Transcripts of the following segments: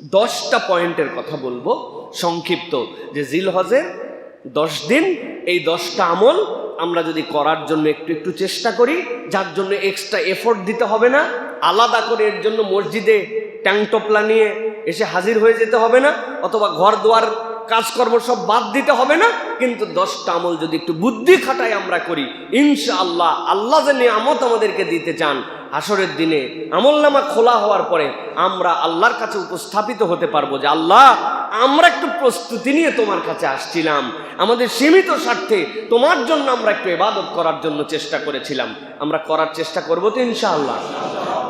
10টা পয়েন্টের কথা বলবো সংক্ষিপ্ত, যে জিলহজের 10 দিন, এই 10টা আমল আমরা যদি করার জন্য একটু একটু চেষ্টা করি, যার জন্য এক্সট্রা এফোর্ট দিতে হবে না, আলাদা করে এর জন্য মসজিদে ট্যাংটোপলা নিয়ে এসে হাজির হয়ে যেতে হবে না, অথবা ঘর দুয়ার কাজকর্ম সব বাদ দিতে হবে না, কিন্তু 10টা আমল যদি একটু বুদ্ধি খাটাই আমরা করি, ইনশাআল্লাহ আল্লাহ যে নিয়ামত আমাদেরকে দিতে চান, হাসরের দিনে আমলনামা খোলা হওয়ার পরে আমরা আল্লাহর কাছে উপস্থাপিত হতে পারবো যে আল্লাহ, আমরা একটু প্রস্তুতি নিয়ে তোমার কাছে আসছিলাম, আমাদের সীমিত স্বার্থে তোমার জন্য আমরা একটু ইবাদত করার জন্য চেষ্টা করেছিলাম, আমরা করার চেষ্টা করবো তো ইনশাআল্লাহ।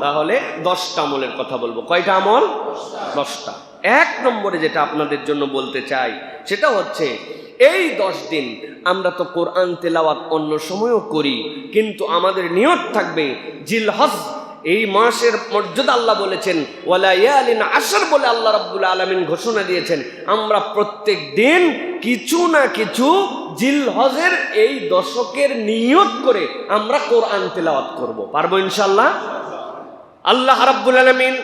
তাহলে 10টা আমলের কথা বলবো। কয়টা আমল? 10টা। 1 নম্বরে যেটা আপনাদের জন্য বলতে চাই সেটা হচ্ছে, এই 10 দিন আমরা তো কোরআন তেলাওয়াত অন্য সময়ও করি, কিন্তু আমাদের নিয়ত থাকবে জিলহজ, এই মাসের মর্যাদা আল্লাহ বলেছেন ওয়ালা ইয়ালিন আশর বলে আল্লাহ রাব্বুল আলামিন ঘোষণা দিয়েছেন, আমরা প্রত্যেক দিন কিছু না কিছু জিলহজের এই দশকের নিয়ত করে আমরা কোরআন তেলাওয়াত করব। পারবো ইনশাআল্লাহ? আল্লাহ রাব্বুল আলামিন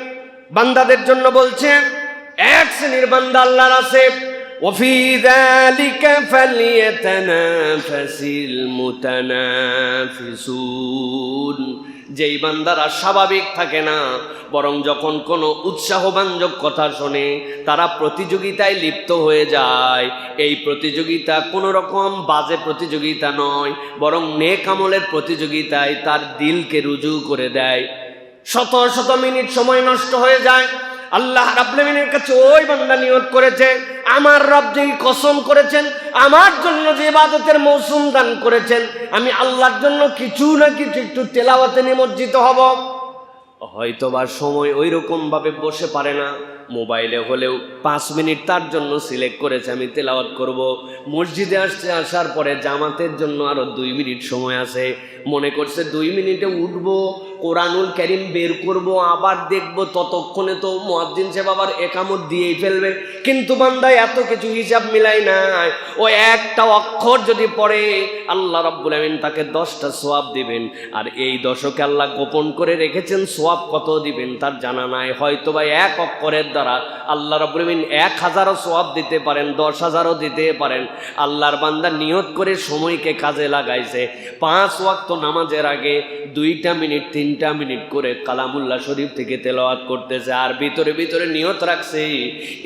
বান্দাদের জন্য বলছেন, এক শ্রেণীর বান্দা আল্লাহর আছে, ওয়াফি যালিকা ফালইয়াতানাফাসিল মুতানাফিসুন, যেই বান্দারা স্বাভাবিক থাকে না, বরং যখন কোনো উৎসাহবাঞ্জক কথা শোনে তারা প্রতিযোগিতায় লিপ্ত হয়ে যায়। এই প্রতিযোগিতা কোনো রকম বাজে প্রতিযোগিতা নয়, বরং নেক আমলের প্রতিযোগিতায় তার দিলকে রুজু করে দেয়। শত শত মিনিট সময় নষ্ট হয়ে যায়। আল্লাহ রাব্বুল আলামিনের কাছে ওই বান্দা নিয়ত করেছে, আমার রব যেই কসম করেছেন, আমার জন্য যে ইবাদতের মৌসুম দান করেছেন, আমি আল্লাহর জন্য কিছু না কিছু একটু তেলাওয়াতে নিমজ্জিত হব। হয়তোবা সময় ওই রকম ভাবে বসে পারে না, মোবাইলে হলেও 5 মিনিট তার জন্য সিলেক্ট করেছে আমি তেলাওয়াত করব। মসজিদে আসার পরে জামাতের জন্য আরো 2 মিনিট সময় আছে, মনে করছে 2 মিনিটে উঠবো, কোরআনুল কারীম বের করব, আবার দেখবো, ততক্ষণে তো মুয়াজ্জিন সাহেব আবার একামত দিয়েই ফেলবে। কিন্তু বান্দা এত কিছু হিসাব মিলাই নাই, ও একটা অক্ষর যদি পড়ে আল্লাহ রাব্বুল আলামিন তাকে 10টা সওয়াব দিবেন। আর এই দশকে আল্লাহ গোপন করে রেখেছেন সওয়াব কত দিবেন তার জানা নাই। হয়তোবা এক অক্ষরের দ্বারা আল্লাহ রাব্বুল আলামিন 1000ও সওয়াব দিতে পারেন, 10,000ও দিতে পারেন। আল্লাহর বান্দা নিয়ত করে সময়কে কাজে লাগাইছে, 5 ওয়াক্ত নামাজের আগে 2টা মিনিট 3টা মিনিট করে কালামুল্লাহ শরীফ থেকে তেলাওয়াত করতেছে, আর ভিতরে ভিতরে নিয়ত রাখছে।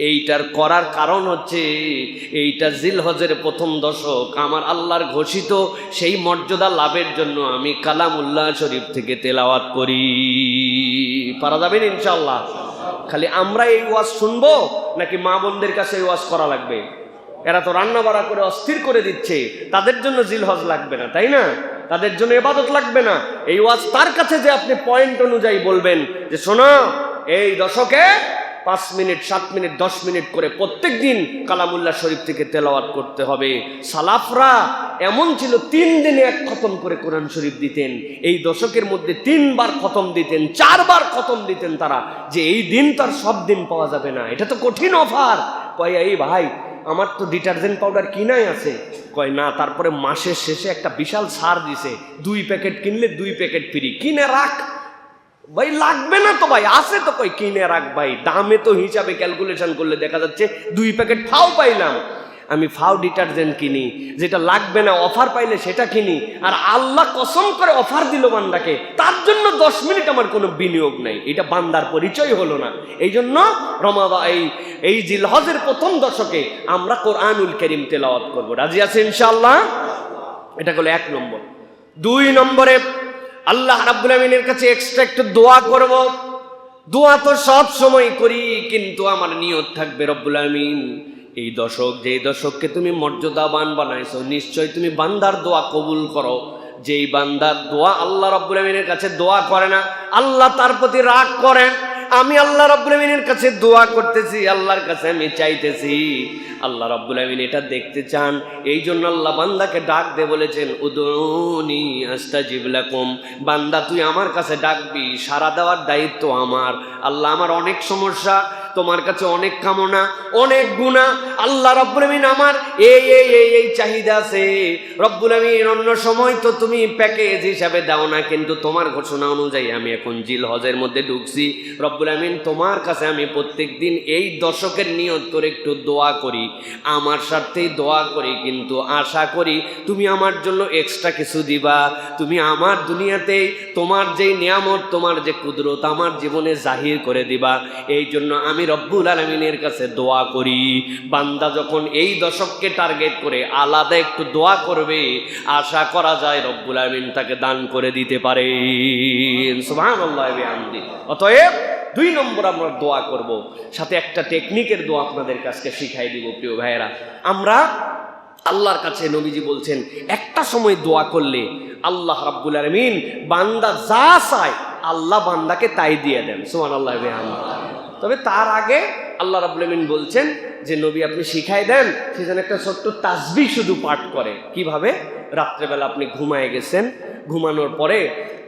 এইটার করার কারণ হচ্ছে এইটা জিলহজের প্রথম দশক, আমার আল্লাহর ঘোষিত সেই মর্যাদা লাভের জন্য আমি কালামুল্লাহ শরীফ থেকে তেলাওয়াত করি। পারা যাবেন ইনশাআল্লাহ? খালি আমরা এই ওয়াজ শুনবো নাকি মা বোনদের কাছে এই ওয়াজ করা লাগবে? এরা তো রান্না বাড়া করে অস্থির করে দিচ্ছে, তাদের জন্য জিলহজ লাগবে না, তাই না? তাদের জন্য ইবাদত লাগবে না। এই ওয়াজ তার কাছে যে আপনি পয়েন্ট অনুযায়ী বলবেন যে শোনো, এই দশকে 5 মিনিট 7 মিনিট 10 মিনিট করে প্রত্যেক দিন কালামুল্লাহ শরীফ থেকে তেলাওয়াত করতে হবে। সালাফরা এমন ছিল 3 দিনে 1 খতম করে কোরআন শরীফ দিতেন, এই দশকের মধ্যে 3 বার খতম দিতেন, 4 বার খতম দিতেন তারা। যে এই দিন তার সব দিন পাওয়া যাবে না, এটা তো কঠিন অফার। কয় এই ভাই, আমার তো ডিটারজেন্ট পাউডার কিনাই আছে। কয় না, তারপরে মাসের শেষে একটা বিশাল ছাড় দিছে, 2 প্যাকেট কিনলে 2 প্যাকেট ফ্রি, কিনে রাখ। ভাই লাগবে না তো ভাই, আছে তো। কই কিনে রাখ ভাই, দামে তো হিসাবে ক্যালকুলেশন করলে দেখা যাচ্ছে 2 প্যাকেট ফাও পাইলাম। আমি ফাও ডিটারজেন্ট কিনি, যেটা লাগবে না অফার পাইলে সেটা কিনি। আর আল্লাহ কসম করে অফার দিল বান্দাকে, তার জন্য 10 মিনিট আমার কোনো বিনিয়োগ নাই। এটা বান্দার পরিচয় হলো না। এই জন্য রমাদান, এই জিলহজের প্রথম দশকে আমরা কোরআনুল কারীম তেলাওয়াত করব। রাজি আছে ইনশাআল্লাহ? এটা হলো 1 নম্বর। 2 নম্বরে আল্লাহ রাব্বুল আলামিনের কাছে এক্সট্রা একটু দোয়া করব। দোয়া তো সব সময় করি, কিন্তু আমার নিয়ত থাকবে রব্বুল আলামিন এই দশক, যে দশককে তুমি মর্যাদাবান বানাইছো, নিশ্চয় তুমি বান্দার দোয়া কবুল করো। যেই বান্দার দোয়া আল্লাহ রাব্বুল আলামিনের কাছে দোয়া করে না, আল্লাহ তার প্রতি রাগ করেন। আমি আল্লাহ রাব্বুল আলামিনের কাছে দোয়া করতেছি, আল্লাহর কাছে আমি চাইতেছি, আল্লাহ রাব্বুল আলামিন এটা দেখতে চান। এই জন্য আল্লাহ বান্দাকে ডাক দিয়ে বলেছেন, উদউনি আস্তাজিব লাকুম, বান্দা তুই আমার কাছে ডাকবি, সাড়া দেওয়ার দায়িত্ব আমার। আল্লাহ আমার অনেক সমস্যা, তোমার কাছে অনেক কামনা, অনেক গুনাহ। আল্লাহ রব্বুল আমিন আমার এই চাহিদা আছে। রব্বুল আমিন অন্য সময় তো তুমি প্যাকেজ হিসাবে দাও না, কিন্তু তোমার ঘোষণা অনুযায়ী আমি এখন জিল হজের মধ্যে ঢুকছি। রব্বুল আমিন তোমার কাছে আমি প্রত্যেক দিন এই দশকের নিয়ত করে একটু দোয়া করি, আমার স্বার্থেই দোয়া করি, কিন্তু আশা করি তুমি আমার জন্য এক্সট্রা কিছু দিবা। তুমি আমার দুনিয়াতে তোমার যেই নিয়ামত, তোমার যে কুদরত আমার জীবনে জাহির করে দিবা। এই জন্য আমি রব্বুল আলামিনের কাছে দোয়া করি। বান্দা যখন এই দশককে টার্গেট করে আলাদা একটু দোয়া করবে, আশা করা যায় রব্বুল আলামিন তাকে দান করে দিতে পারে। সুবহানাল্লাহ ওয়া বিহামদিহি। অতএব 2 নম্বর আমরা দোয়া করব, সাথে একটা টেকনিকের দোয়া আপনাদের কাছে শিখাই দিব। প্রিয় ভাইয়েরা, আমরা আল্লাহর কাছে, নবীজি বলছেন একটা সময় দোয়া করলে আল্লাহ রাব্বুল আলামিন বান্দা যা চায় আল্লাহ বান্দাকে তাই দিয়ে দেন। সুবহানাল্লাহ ওয়া বিহামদিহি। তবে তার আগে আল্লাহ রাব্বুল আলামিন বলছেন যে নবী আপনি শিখাই দেন সে যেন একটা ছোট্ট তাসবিহ শুধু পাঠ করে। কিভাবে? রাত্রেবেলা আপনি ঘুমায় গেছেন, ঘুমানোর পরে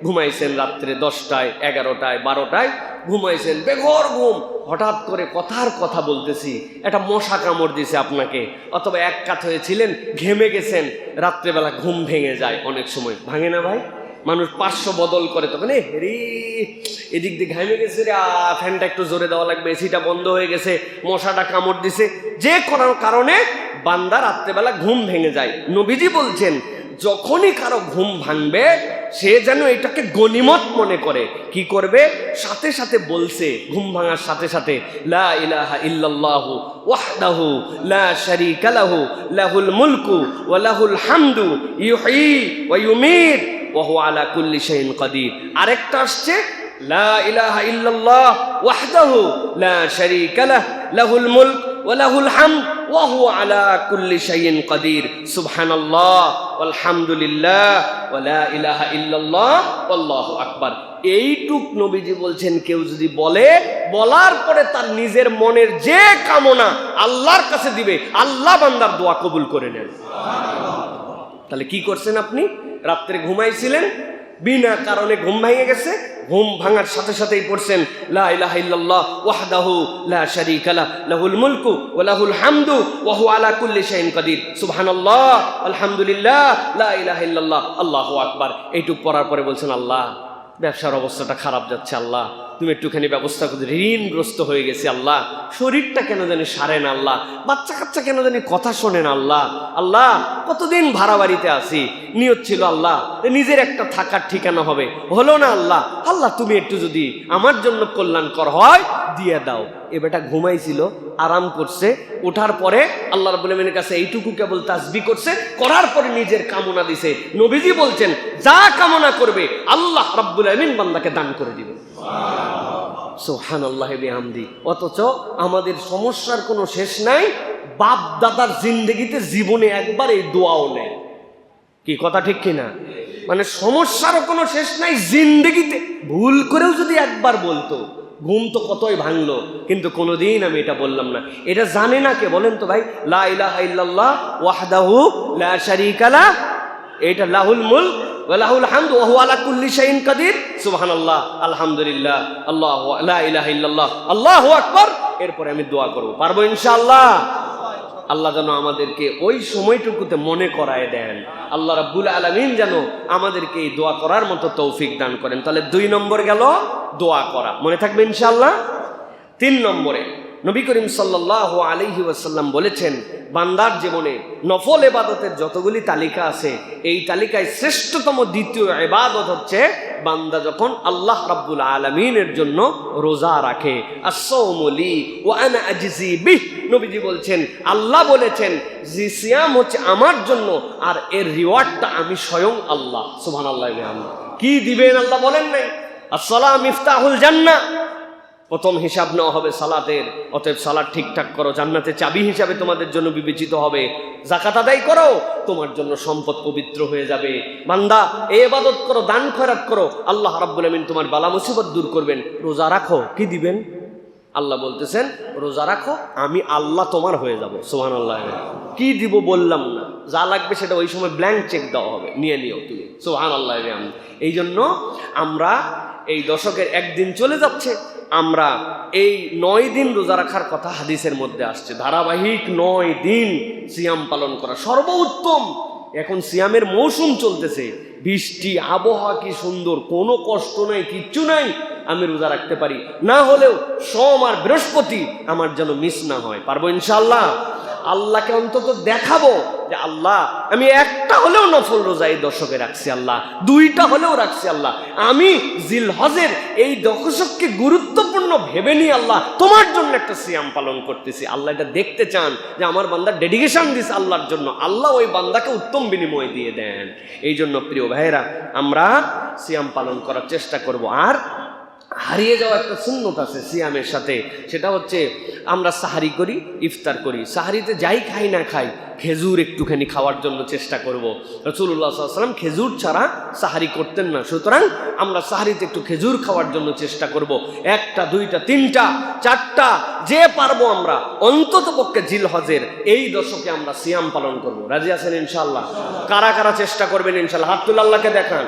ঘুমাইছেন রাত্রে 10টায়, 11টায়, 12টায় ঘুমাইছেন, বেঘর ঘুম, হঠাৎ করে কথার কথা বলতেছি একটা মশা কামড় দিছে আপনাকে, অথবা এক কাত হয়েছিলেন, ঘেমে গেছেন, রাত্রেবেলা ঘুম ভেঙে যায়। অনেক সময় ভাঙে না ভাই? মানুষ 500 বদল করে, তখন রে এদিক দিয়ে ঘামে গেছে রে, ফ্যানটা একটু জোরে দেওয়া লাগবে, এসিটা বন্ধ হয়ে গেছে, মশাটা কামড় দিছে, যে কোনো কারণে বান্দা রাত্রেবেলা ঘুম ভেঙে যায়। নবীজি বলছেন যখনই কারো ঘুম ভাঙবে সে যেন এটাকে গনিমত মনে করে। কি করবে? সাথে সাথে বলছে, ঘুম ভাঙার সাথে সাথে, লা ইলাহা ইল্লাল্লাহু ওয়াহদাহু লা শারীকা লাহু লাহুল মুলকু ওয়া লাহুল হামদু ইউহয়ী ওয়া ইউমীত ওয়া হুয়া আলা কুল্লি শাইইন কাদির। আরেকটা আসছে, লা ইলাহা ইল্লাল্লাহ ওয়াহদাহু লা শারীকা লাহু লাহুল মুলক ওয়া লাহুল হামদ ওয়া হুয়া আলা কুল্লি শাইইন কাদির। সুবহানাল্লাহ আলহামদুলিল্লাহ ওয়া লা ইলাহা ইল্লাল্লাহ ওয়াল্লাহু আকবার। এইটুক নবীজি বলছেন কেউ যদি বলে, বলার পরে তার নিজের মনের যে কামনা আল্লাহর কাছে দিবে, আল্লাহ বান্দার দোয়া কবুল করে নেন। তাহলে কি করছেন আপনি? রাত্রে ঘুমাইছিলেন, বিনা কারণে ঘুম ভেঙে গেছে, ঘুম ভাঙার সাথে সাথেই পড়ছেন লা ইলাহা ইল্লাল্লাহ ওয়াহদাহু লা শারীকা লাহু লাহুল মুলকু ওয়া লাহুল হামদু ওয়া হুয়া আলা কুল্লি শাইইন কাদির। সুবহানাল্লাহ আলহামদুলিল্লাহ লা ইলাহা ইল্লাল্লাহ আল্লাহু আকবার। এইটুক পড়ার পরে বলছেন, আল্লাহ ব্যবসার অবস্থাটা খারাপ যাচ্ছে, আল্লাহ তুমি একটুখানি ব্যবস্থা করে, ঋণগ্রস্ত হয়ে গেছি, আল্লাহ শরীরটা কেন জানি সারে না, আল্লাহ বাচ্চা কাচ্চা কেন জানি কথা শোনে না, আল্লাহ আল্লাহ কতদিন ভাড়া বাড়িতে আসি, নিয়ত ছিল আল্লাহ নিজের একটা থাকার ঠিকানা হবে, হলো না, আল্লাহ আল্লাহ তুমি একটু যদি আমার জন্য কল্যাণকর হয় দিয়ে দাও। এ বেটা ঘুমাইছিল, আরাম করছে, ওঠার পরে আল্লাহ রাব্বুল আমিনের কাছে এইটুকু কেবল তাসবিহ করছে, করার পরে নিজের কামনা দিছে। নবীজি বলছেন যা কামনা করবে আল্লাহ রাব্বুল আমিন বান্দাকে দান করে দিবেন। সুবহানাল্লাহি বিহামদি। অথচ আমাদের সমস্যার কোনো শেষ নাই, বাপ দাদার জিন্দেগিতে জীবনে একবার এই দোয়াও নেই। কি কথা ঠিক কিনা? মানে সমস্যারও কোনো শেষ নাই, জিন্দেগিতে ভুল করেও যদি একবার বলতো, ঘুম তো কতই ভাঙলো, কিন্তু কোনোদিন আমি এটা বললাম না। এটা জানে না কে বলেন তো ভাই? লা ইলাহা ইল্লাল্লাহ ওয়াহদাহু লা শারীকা লাহু, এটা লাহুল মুলক ওয়া লাহুল হামদু ওয়া হুয়া আলা কুল্লি শাইইন কাদির। সুবহানাল্লাহ আলহামদুলিল্লাহ আল্লাহু লা ইলাহা ইল্লাল্লাহ আল্লাহু আকবার। এরপরে আমি দোয়া করব, পারবো ইনশাআল্লাহ। আল্লাহ যেন আমাদেরকে ওই সময়টুকুতে মনে করায় দেন। আল্লাহ রাব্বুল আলামিন যেন আমাদেরকে এই দোয়া করার মতো তৌফিক দান করেন। তাহলে 2 নম্বর গেল দোয়া করা, মনে থাকবে ইনশাআল্লাহ। 3 নম্বরে নবী করিম সাল্লাল্লাহু আলাইহি ওয়াসাল্লাম বলেছেন, বান্দার জীবনে নফল ইবাদতের যতগুলি তালিকা আছে, এই তালিকায় শ্রেষ্ঠতম দ্বিতীয় ইবাদত হচ্ছে বান্দা যখন আল্লাহ রাব্বুল আলামিনের জন্য রোজা রাখে। আস-সাওমু লি ওয়া আনা আজজি বিহ। নবীজি বলছেন, আল্লাহ বলেছেন যে সিয়াম হচ্ছে আমার জন্য, আর এর রিওয়ার্ডটা আমি স্বয়ং আল্লাহ। সুবহানাল্লাহ। কি দিবেন আল্লাহ বলেন নাই? আস-সালাম মিফতাহুল জান্নাহ, প্রথম হিসাব নেওয়া হবে সালাতের। অতএব সালাত ঠিকঠাক করো, জান্নাতে চাবি হিসাবে তোমাদের জন্য বিবেচিত হবে। যাকাত আদায় করো, তোমার জন্য সম্পদ পবিত্র হয়ে যাবে। বান্দা এই ইবাদত করো, দান খয়রাত করো, আল্লাহ রাব্বুল আমিন তোমার বালা মুসিবত দূর করবেন। রোজা রাখো, কি দিবেন? আল্লাহ বলতেছেন রোজা রাখো, আমি আল্লাহ তোমার হয়ে যাব। সুবহানাল্লাহ। কি দিব বললাম না, যা লাগবে সেটা ওই সময় ব্ল্যাঙ্ক চেক দেওয়া হবে, নিয়ে নিও তুমি। সুবহানাল্লাহ। এই জন্য আমরা এই দশকের একদিন চলে যাচ্ছে, আমরা এই 9 দিন রোজা রাখার কথা হাদিসের মধ্যে আসছে। ধারাবাহিক 9 দিন সিয়াম পালন করা সর্বোত্তম। এখন সিয়ামের মৌসুম চলতেছে, বৃষ্টি আবহাওয়া কি সুন্দর, কোনো কষ্ট নাই, কিচ্ছু নাই, আমি রোজা রাখতে পারি। না হলেও সোম আর বৃহস্পতি আমার যেন মিস না হয়। পারবো ইনশাআল্লাহ। আল্লাহকে অন্তত দেখাবো যে আল্লাহ আমি একটা হলেও নফল রোজা এই দশকে রাখছি, আল্লাহ 2টা হলেও রাখছি, আল্লাহ আমি জিলহজের এই দশককে গুরুত্বপূর্ণ ভেবে নিয়ে আল্লাহ তোমার জন্য একটা সিয়াম পালন করতেছি। আল্লাহ এটা দেখতে চান যে আমার বান্দা ডেডিকেশন দিছে আল্লাহর জন্য, আল্লাহ ওই বান্দাকে উত্তম বিনিময় দিয়ে দেন। এই জন্য প্রিয় ভাইয়েরা, আমরা সিয়াম পালন করার চেষ্টা করব। আর হারিয়ে যাওয়া একটা সুন্নত আছে সিয়ামের সাথে, সেটা হচ্ছে আমরা সাহারি করি, ইফতার করি। সাহারিতে যাই খাই না খাই, খেজুর একটুখানি খাওয়ার জন্য চেষ্টা করব। রাসূলুল্লাহ সাল্লাল্লাহু আলাইহি ওয়াসাল্লাম খেজুর ছাড়া সাহারি করতেন না, সুতরাং আমরা সাহারিতে একটু খেজুর খাওয়ার জন্য চেষ্টা করব। 1টা 2টা 3টা 4টা যে পারবো আমরা অন্তত পক্ষে জিলহজের এই দশকে আমরা সিয়াম পালন করব। রাজি আছেন ইনশাআল্লাহ? কারা কারা চেষ্টা করবেন ইনশাআল্লাহ? হাত তুলে আল্লাহকে দেখান।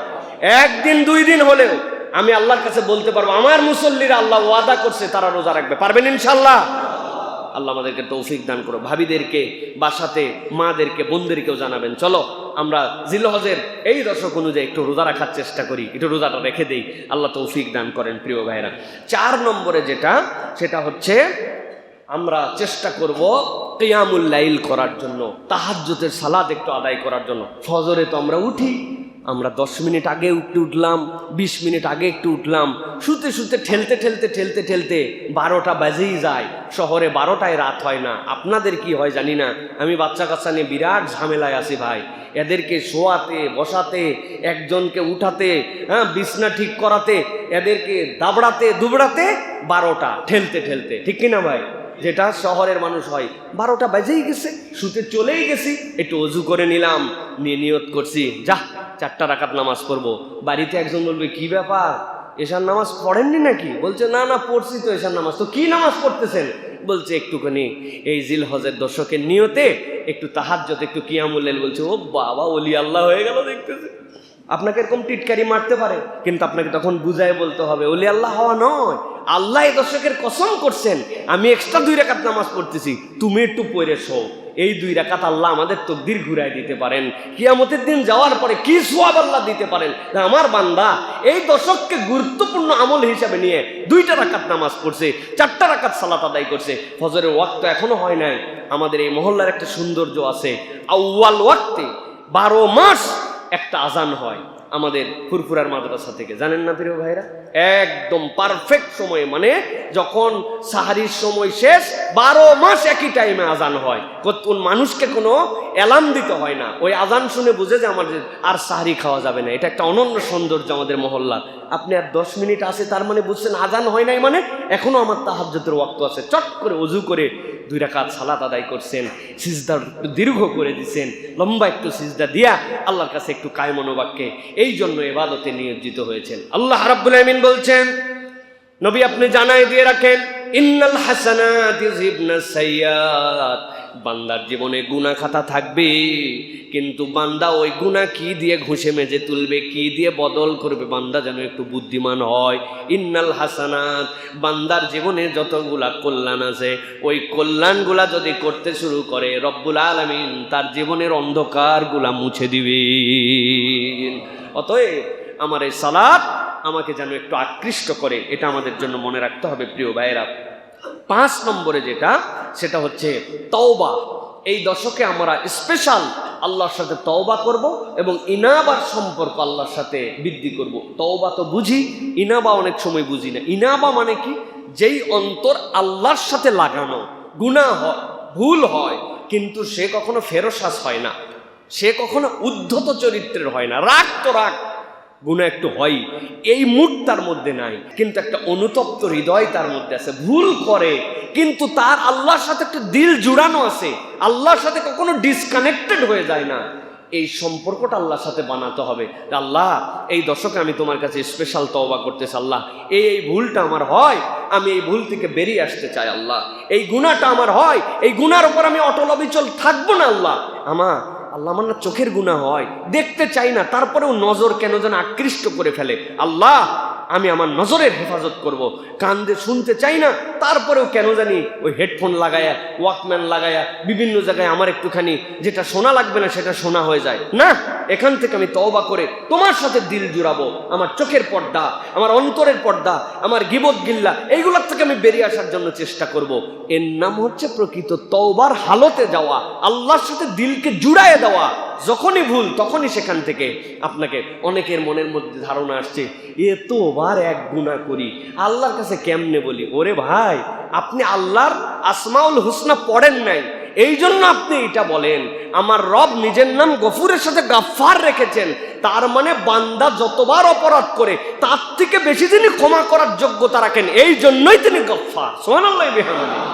1 দিন 2 দিন হলেও আমি আল্লাহর কাছে বলতে পারবো আমার মুসল্লিরা আল্লাহ ওয়াদা করছে তারা রোজা রাখবে। পারবেন ইনশাআল্লাহ? আল্লাহ আমাদেরকে তৌফিক দান করো। ভাবিদেরকে, বাসাতে মাদেরকে, বোনদেরকেও জানাবেন, চলো আমরা জিলহজের এই দশক অনুযায়ী একটু রোজা রাখার চেষ্টা করি, একটু রোজাটা রেখে দেই। আল্লাহ তৌফিক দান করেন। প্রিয় ভাইরা, 4 নম্বরে যেটা, সেটা হচ্ছে আমরা চেষ্টা করব কিয়ামুল লাইল করার জন্য, তাহাজ্জুদের সালাত একটু আদায় করার জন্য। ফজরে তো আমরা উঠি, আমরা 10 মিনিট আগে উঠলাম, 20 মিনিট আগে একটু উঠলাম, শুতে শুতে ঠেলতে ঠেলতে ঠেলতে ঠেলতে 12টা বাজেই যায়। শহরে 12টায় রাত হয় না, আপনাদের কি হয় জানি না। আমি বাচ্চা কাচ্চা নিয়ে বিরাট ঝামেলায় আছি ভাই। এদেরকে শোয়াতে, বসাতে, একজনকে উঠাতে, বিছনা ঠিক করাতে, এদেরকে দাবড়াতে দুবড়াতে 12টা ঠেলতে ঠেলতে, ঠিক কিনা ভাই? যেটা শহরের মানুষ হয়, 12টা বাজেই গেছে, শুতে চলেই গেছি, একটু অজু করে নিলাম, নিয়ে নিয়ত করছি যা 4টা রাকাত নামাজ পড়বো। বাড়িতে একজন বলবে কি ব্যাপার, এশার নামাজ পড়েননি নাকি? বলছে না না পড়ছি তো এশার নামাজ। তো কি নামাজ পড়তেছেন? বলছে একটুখানি এই জিলহজের দশকের নিয়তে একটু তাহাজ্জুদ, একটু কিয়ামুল লাইল। বলছে ও বাবা, ওলি আল্লাহ হয়ে গেল দেখতেছে। আপনাকে এরকম টিটকারি মারতে পারে, কিন্তু আপনাকে তখন বুঝায় বলতে হবে ওলি আল্লাহ হওয়া নয়, আল্লাহ এই দশকের কসম করছেন আমি এক্সট্রা 2 রাকাত নামাজ পড়তেছি, তুমি একটু পড়ে শো। এই 2 রাকাত আল্লাহ আমাদের তকদির ঘুরাই দিতে পারেন। কিয়ামতের দিন যাওয়ার পরে কি সওয়াব আল্লাহ দিতে পারেন। আমার বান্দা এই দশককে গুরুত্বপূর্ণ আমল হিসাবে নিয়ে 2টা রাকাত নামাজ পড়ছে, 4টা রাকাত সালাত আদায় করছে। ফজরের ওয়াক্ত এখনো হয় নাই। আমাদের এই মহল্লার একটা সৌন্দর্য আছে, আউয়াল ওয়াক্তে 12 মাস একটা আজান হয় আমাদের ফুরফুরার মাদ্রাসা থেকে, জানেন না প্রিয় ভাইরা? একদম পারফেক্ট সময়ে, মানে যখন সাহারির সময় শেষ 12 মাস একই টাইমে আজান হয়। কোন মানুষকে কোনো অ্যালার্ম দিতে হয় না, ওই আজান শুনে বুঝে যে আমাদের আর সাহারি খাওয়া যাবে না। এটা একটা অনন্য সৌন্দর্য আমাদের মহল্লার। আপনি আর 10 মিনিট আছে, তার মানে বুঝছেন আজান হয় নাই, মানে এখনো আমার তাহাজ্জুদের ওয়াক্ত আছে। চট করে ওযু করে 2 রাকাত সালাত আদায় করছেন, সিজদা দীর্ঘ করে দিচ্ছেন, লম্বা একটু সিজদা দিয়া আল্লাহর কাছে একটু কায়মনোবাক্যে এই জন্য ইবাদতে নিয়োজিত হয়েছেন। আল্লাহ রাব্বুল আমিন বলছেন, নবী আপনি জানাই দিয়ে রাখেন, ইন্নাল হাসানাত ইউযহিবনাস সাইয়্যাত। বান্দার জীবনে গুনাহ খাতা থাকবে, কিন্তু বান্দা ওই গুনাহ কি দিয়ে ঘুষে মেজে তুলবে, কি দিয়ে বদল করবে, বান্দা যেন একটু বুদ্ধিমান হয়। ইন্নাল হাসানাত, বান্দার জীবনে যতগুলা কল্যাণ আছে, ওই কল্যাণগুলা যদি করতে শুরু করে রব্বুল আলামিন তার জীবনের অন্ধকারগুলা মুছে দিবেন। অতএব আমার এই সালাত আমাকে যেন একটু আকৃষ্ট করে, এটা আমাদের জন্য মনে রাখতে হবে প্রিয় ভাইয়েরা। 5 নম্বরে যেটা, সেটা হচ্ছে তওবা। এই দশকে আমরা স্পেশাল আল্লাহর সাথে তওবা করব এবং ইনাবার সম্পর্ক আল্লাহর সাথে বৃদ্ধি করব। তওবা তো বুঝি, ইনাবা অনেক সময় বুঝি না। ইনাবা মানে কি? যেই অন্তর আল্লাহর সাথে লাগানো, গুনাহ হয়, ভুল হয়, কিন্তু সে কখনো ফেরসাস হয় না, সে কখনো উদ্ধত চরিত্রের হয় না। রাগ তো রাগ, গুনাহ একটু হয়, এই মুড তার মধ্যে নাই, কিন্তু একটা অনুতপ্ত হৃদয় তার মধ্যে আছে। ভুল করে কিন্তু তার আল্লাহর সাথে একটা দিল জুড়ানো আছে, আল্লাহর সাথে কখনো ডিসকানেক্টেড হয়ে যায় না। এই সম্পর্কটা আল্লাহর সাথে বানাতে হবে। আল্লাহ এই দশকে আমি তোমার কাছে স্পেশাল তওবা করতেছি। আল্লাহ এই ভুলটা আমার হয়, আমি এই ভুল থেকে বেরিয়ে আসতে চাই। আল্লাহ এই গুনাহটা আমার হয়, এই গুনার উপর আমি অটল অবিচল থাকবো না। আল্লাহ আমার না চোখের গুনাহ হয়, দেখতে চাই না, তারপরেও নজর কেন যেন আকৃষ্ট করে ফেলে। আল্লাহ আমি আমার নজরের হেফাজত করব। কান দিয়ে শুনতে চাই না, তারপরেও কেন জানি ওই হেডফোন লাগায়া, ওয়াকম্যান লাগায়া বিভিন্ন জায়গায় আমার একটুখানি যেটা শোনা লাগবে না সেটা শোনা হয়ে যায়। না, এখান থেকে আমি তওবা করে তোমার সাথে দিল জুড়াবো। আমার চোখের পর্দা, আমার অন্তরের পর্দা, আমার গিবত গিল্লা, এইগুলোর থেকে আমি বেরিয়ে আসার জন্য চেষ্টা করব। এর নাম হচ্ছে প্রকৃত তওবার হালতে যাওয়া, আল্লাহর সাথে দিলকে জুড়ায় দেওয়া। যখনই ভুল তখনই সেখান থেকে আপনাকে, অনেকের মনের মধ্যে ধারণা আসছে এতবার এক গুনাহ করি, আল্লাহর কাছে কেমনে বলি? ওরে ভাই, আপনি আল্লাহর আসমাউল হুসনা পড়েন নাই, এই জন্য আপনি এটা বলেন। আমার রব নিজের নাম গফুরের সাথে গাফফার রেখেছেন, তার মানে বান্দা যতবার অপরাধ করে তার থেকে বেশি তিনি ক্ষমা করার যোগ্যতা রাখেন, এই জন্যই তিনি গফফার। সুবহানাল্লাহ বিহামদিহি।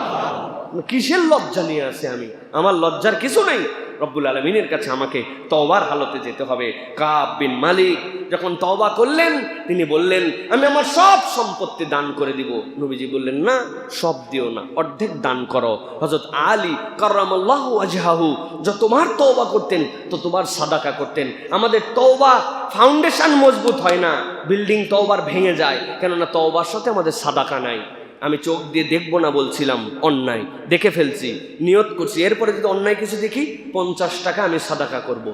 কিসের লজ্জা নিয়ে আসে আমি? আমার লজ্জার কিছু নেই। রব্বুল আলামিনের কাছে আমাকে তওবার হালতে যেতে হবে। কাব বিন মালিক যখন তওবা করলেন, তিনি বললেন আমি আমার সব সম্পত্তি দান করে দিব। নবীজি বললেন না, সব দিও না, অর্ধেক দান করো। হযরত আলী কাররামাল্লাহু ওয়াজহাহু যতবার তওবা করতেন ততবার সাদাকা করতেন। আমাদের তওবা ফাউন্ডেশন মজবুত হয় না, বিল্ডিং তওবার ভেঙে যায়, কেননা তওবার সাথে আমাদের সাদাকা নাই। আমি চোখ দিয়ে দেখবো না বলছিলাম, অন্যায় দেখে ফেলছি, নিয়ত করছি, এরপরে যদি অন্যায় কিছু দেখি 50 টাকা আমি সাদাকা করব।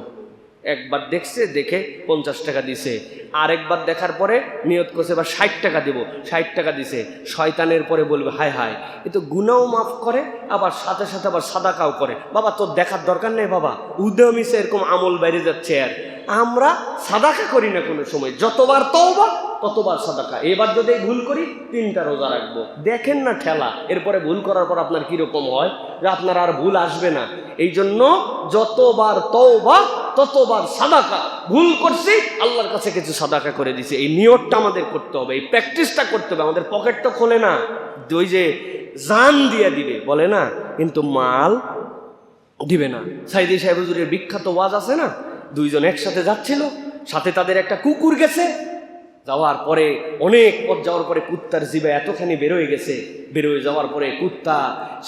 একবার দেখছে, দেখে 50 টাকা দিছে। আরেকবার দেখার পরে নিয়ত করছে এবার 60 টাকা দিব, 60 টাকা দিছে। শয়তানের পরে বলবে হায় হায়, এ তো গুনাহও মাফ করে, আবার সাথে সাথে আবার সাদাকাও করে। বাবা তোর দেখার দরকার নেই বাবা, উদ্যমিছে এরকম আমল বাইরে যাচ্ছে। আর আমরা সাদাকা করি না কোনো সময়, যতবার তওবা ততবার সাদাকা। এবার যদি ভুল করি 3টা রোজা রাখবো। দেখেন না ঠেলা, এরপরে ভুল করার পর আপনার কিরকম হয়, যে আপনার আর ভুল আসবে না। এই জন্য যতবার তওবা ততবার সাদাকা। ভুল করছি, আল্লাহর কাছে কিছু সাদাকা করে দিছি, এই নিয়তটা আমাদের করতে হবে, এই প্র্যাকটিসটা করতে হবে। আমাদের পকেট তো খোলে না, ওই যে জান দিয়ে দিবে বলে না, কিন্তু মাল দিবে না। সাইদি সাহেব হুজুরের বিখ্যাত ওয়াজ আছে না, 2 জন একসাথে যাচ্ছিল, সাথে তাদের একটা কুকুর গেছে। যাওয়ার পরে অনেক পথ যাওয়ার পরে কুত্তার জিভে এতখানি বেরোয় গেছে, বেরোয় যাওয়ার পরে কুত্তা